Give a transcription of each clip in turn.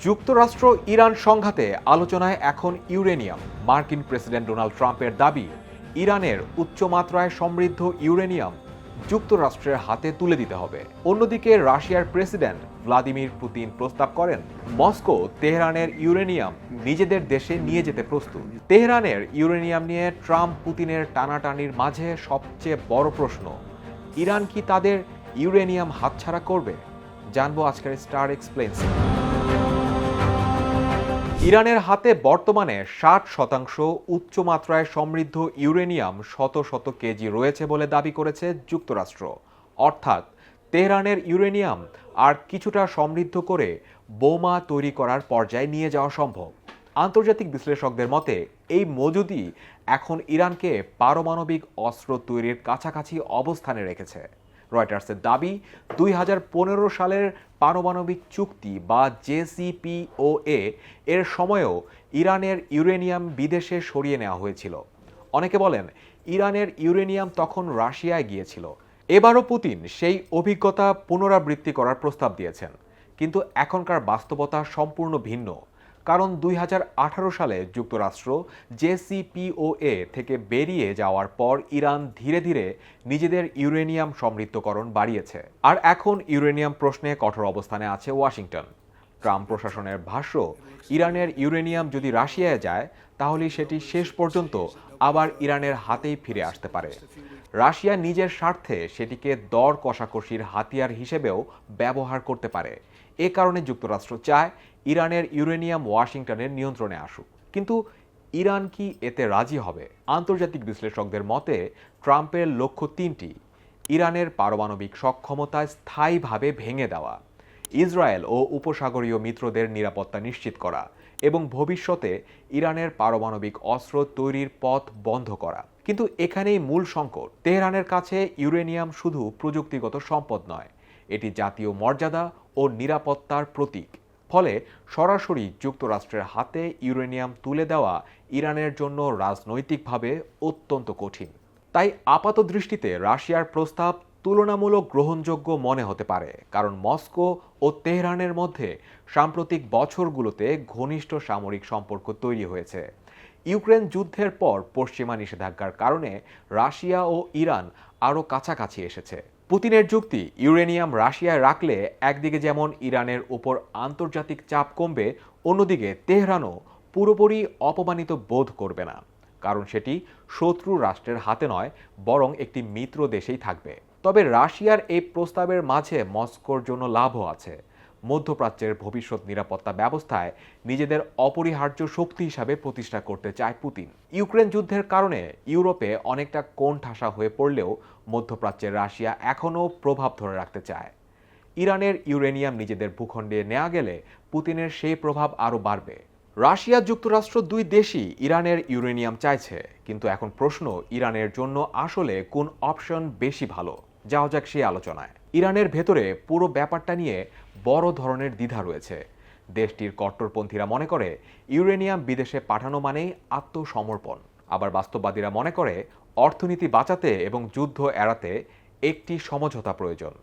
যুক্তরাষ্ট্র ইরান সংঘাতে আলোচনায় এখন ইউরেনিয়াম। মার্কিন প্রেসিডেন্ট ডোনাল্ড ট্রাম্পের দাবি, ইরানের উচ্চমাত্রায় সমৃদ্ধ ইউরেনিয়াম যুক্তরাষ্ট্রের হাতে তুলে দিতে হবে। অন্যদিকে রাশিয়ার প্রেসিডেন্ট ভ্লাদিমির পুতিন প্রস্তাব করেন, মস্কো তেহরানের ইউরেনিয়াম নিজেদের দেশে নিয়ে যেতে প্রস্তুত। তেহরানের ইউরেনিয়াম নিয়ে ট্রাম্প পুতিনের টানাটানির মাঝে সবচেয়ে বড় প্রশ্ন, ইরান কি তাদের ইউরেনিয়াম হাতছাড়া করবে? জানবো আজকের স্টার এক্সপ্লেইনসে। ইরানের হাতে বর্তমানে 60% উচ্চমাত্রায় সমৃদ্ধ ইউরেনিয়াম শত শত কেজি রয়েছে বলে দাবি করেছে যুক্তরাষ্ট্র। অর্থাৎ তেহরানের ইউরেনিয়াম আর কিছুটা সমৃদ্ধ করে বোমা তৈরি করার পর্যায়ে নিয়ে যাওয়া সম্ভব। আন্তর্জাতিক বিশ্লেষকদের মতে এই মজুদি এখন ইরানকে পারমাণবিক অস্ত্র তৈরির কাছাকাছি অবস্থানে রেখেছে। রয়টার্সের দাবি, 2015 সালের পারমাণবিক চুক্তি বা জেসিপিওএ এর সময়েও ইরানের ইউরেনিয়াম বিদেশে সরিয়ে নেওয়া হয়েছিল। অনেকে বলেন ইরানের ইউরেনিয়াম তখন রাশিয়ায় গিয়েছিল। এবারও পুতিন সেই অভিজ্ঞতা পুনরাবৃত্তি করার প্রস্তাব দিয়েছেন, কিন্তু এখনকার বাস্তবতা সম্পূর্ণ ভিন্ন। কারণ 2018 সালে যুক্তরাষ্ট্র জেসিপিওএ থেকে বেরিয়ে যাওয়ার পর ইরান ধীরে ধীরে নিজেদের ইউরেনিয়াম সমৃদ্ধকরণ বাড়িয়েছে। আর এখন ইউরেনিয়াম প্রশ্নে কঠোর অবস্থানে আছে ওয়াশিংটন। ট্রাম্প প্রশাসনের ভাষ্য, ইরানের ইউরেনিয়াম যদি রাশিয়ায় যায় তাহলে সেটি শেষ পর্যন্ত আবার ইরানের হাতেই ফিরে আসতে পারে। রাশিয়া নিজের স্বার্থে সেটিকে দর কষাকষির হাতিয়ার হিসেবেও ব্যবহার করতে পারে। এ কারণে যুক্তরাষ্ট্র চায় ইরানের ইউরেনিয়াম ওয়াশিংটনের নিয়ন্ত্রণে আসুক। কিন্তু ইরান কি এতে রাজি হবে? আন্তর্জাতিক বিশ্লেষকদের মতে ট্রাম্পের লক্ষ্য তিনটি: ইরানের পারমাণবিক সক্ষমতা স্থায়ীভাবে ভেঙে দেওয়া, ইসরায়েল ও উপসাগরীয় মিত্রদের নিরাপত্তা নিশ্চিত করা এবং ভবিষ্যতে ইরানের পারমাণবিক অস্ত্র তৈরির পথ বন্ধ করা। কিন্তু এখানেই মূল সংকট। তেহরানের কাছে ইউরেনিয়াম শুধু প্রযুক্তিগত সম্পদ নয়, এটি জাতীয় মর্যাদা ও নিরাপত্তার প্রতীক। ফলে সরাসরি যুক্তরাষ্ট্রের হাতে ইউরেনিয়াম তুলে দেওয়া ইরানের জন্য রাজনৈতিকভাবে অত্যন্ত কঠিন। তাই আপাত দৃষ্টিতে রাশিয়ার প্রস্তাব তুলনামূলক গ্রহণযোগ্য মনে হতে পারে, কারণ মস্কো ও তেহরানের মধ্যে সাম্প্রতিক বছরগুলোতে ঘনিষ্ঠ সামরিক সম্পর্ক তৈরি হয়েছে। ইউক্রেন যুদ্ধের পর পশ্চিমা নিষেধাজ্ঞার কারণে রাশিয়া ও ইরান আরও কাছাকাছি এসেছে। পুতিনের যুক্তি, ইউরেনিয়াম রাশিয়ায় রাখলে একদিকে যেমন ইরানের উপর আন্তর্জাতিক চাপ কমবে, অন্যদিকে তেহরানও পুরোপুরি অপমানিত বোধ করবে না, কারণ সেটি শত্রু রাষ্ট্রের হাতে নয়, বরং একটি মিত্র দেশেই থাকবে। তবে রাশিয়ার এই প্রস্তাবের মাঝে মস্কোর জন্য লাভও আছে। মধ্যপ্রাচ্যের ভবিষ্যৎ নিরাপত্তা ব্যবস্থায় নিজেদের অপরিহার্য শক্তি হিসাবে প্রতিষ্ঠা করতে চায় পুতিন। ইউক্রেন যুদ্ধের কারণে ইউরোপে অনেকটা কোণঠাসা হয়ে পড়লেও মধ্যপ্রাচ্যের রাশিয়া এখনও প্রভাব ধরে রাখতে চায়। ইরানের ইউরেনিয়াম নিজেদের ভূখণ্ডে নেওয়া গেলে পুতিনের সেই প্রভাব আরও বাড়বে। রাশিয়া যুক্তরাষ্ট্র দুই দেশই ইরানের ইউরেনিয়াম চাইছে, কিন্তু এখন প্রশ্ন, ইরানের জন্য আসলে কোন অপশন বেশি ভালো? যাওয়া যাক সেই আলোচনায়। ইরানের ভেতরে পুরো ব্যাপারটা নিয়ে বড় ধরনের দ্বিধা রয়েছে। দেশটির কট্টরপন্থীরা মনে করে ইউরেনিয়াম বিদেশে পাঠানো মানেই আত্মসমর্পণ। আবার বাস্তববাদীরা মনে করে অর্থনীতি বাঁচাতে এবং যুদ্ধ এড়াতে একটি সমঝোতা প্রয়োজন।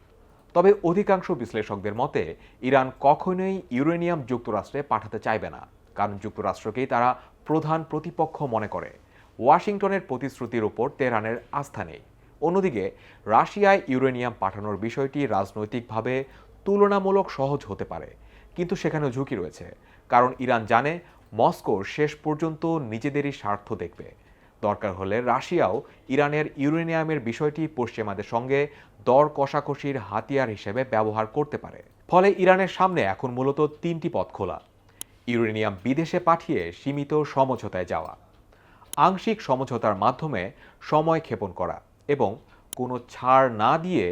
তবে অধিকাংশ বিশ্লেষকদের মতে ইরান কখনোই ইউরেনিয়াম যুক্তরাষ্ট্রে পাঠাতে চাইবে না, কারণ যুক্তরাষ্ট্রকেই তারা প্রধান প্রতিপক্ষ মনে করে। ওয়াশিংটনের প্রতিশ্রুতির উপর তেহরানের আস্থা নেই। অন্যদিকে রাশিয়ায় ইউরেনিয়াম পাঠানোর বিষয়টি রাজনৈতিকভাবে তুলনামূলক সহজ হতে পারে, কিন্তু সেখানেও ঝুঁকি রয়েছে, কারণ ইরান জানে মস্কো শেষ পর্যন্ত নিজেদেরই স্বার্থ দেখবে। দরকার হলে রাশিয়াও ইরানের ইউরেনিয়ামের বিষয়টি পশ্চিমাদের সঙ্গে দর কষাকষির হাতিয়ার হিসেবে ব্যবহার করতে পারে। ফলে ইরানের সামনে এখন মূলত তিনটি পথ খোলা: ইউরেনিয়াম বিদেশে পাঠিয়ে সীমিত সমঝোতায় যাওয়া, আংশিক সমঝোতার মাধ্যমে সময় ক্ষেপণ করা এবং কোনো ছাড় না দিয়ে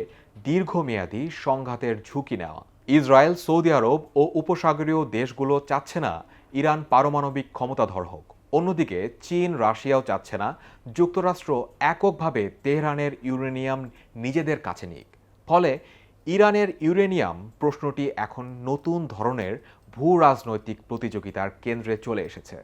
দীর্ঘমেয়াদী সংঘাতের ঝুঁকি নেওয়া। ইসরায়েল, সৌদি আরব ও উপসাগরীয় দেশগুলো চাচ্ছে না ইরান পারমাণবিক ক্ষমতাধর হোক। অন্যদিকে চীন, রাশিয়াও চাচ্ছে না যুক্তরাষ্ট্র এককভাবে তেহরানের ইউরেনিয়াম নিজেদের কাছে নিক। ফলে ইরানের ইউরেনিয়াম প্রশ্নটি এখন নতুন ধরনের ভূ রাজনৈতিক প্রতিযোগিতার কেন্দ্রে চলে এসেছে।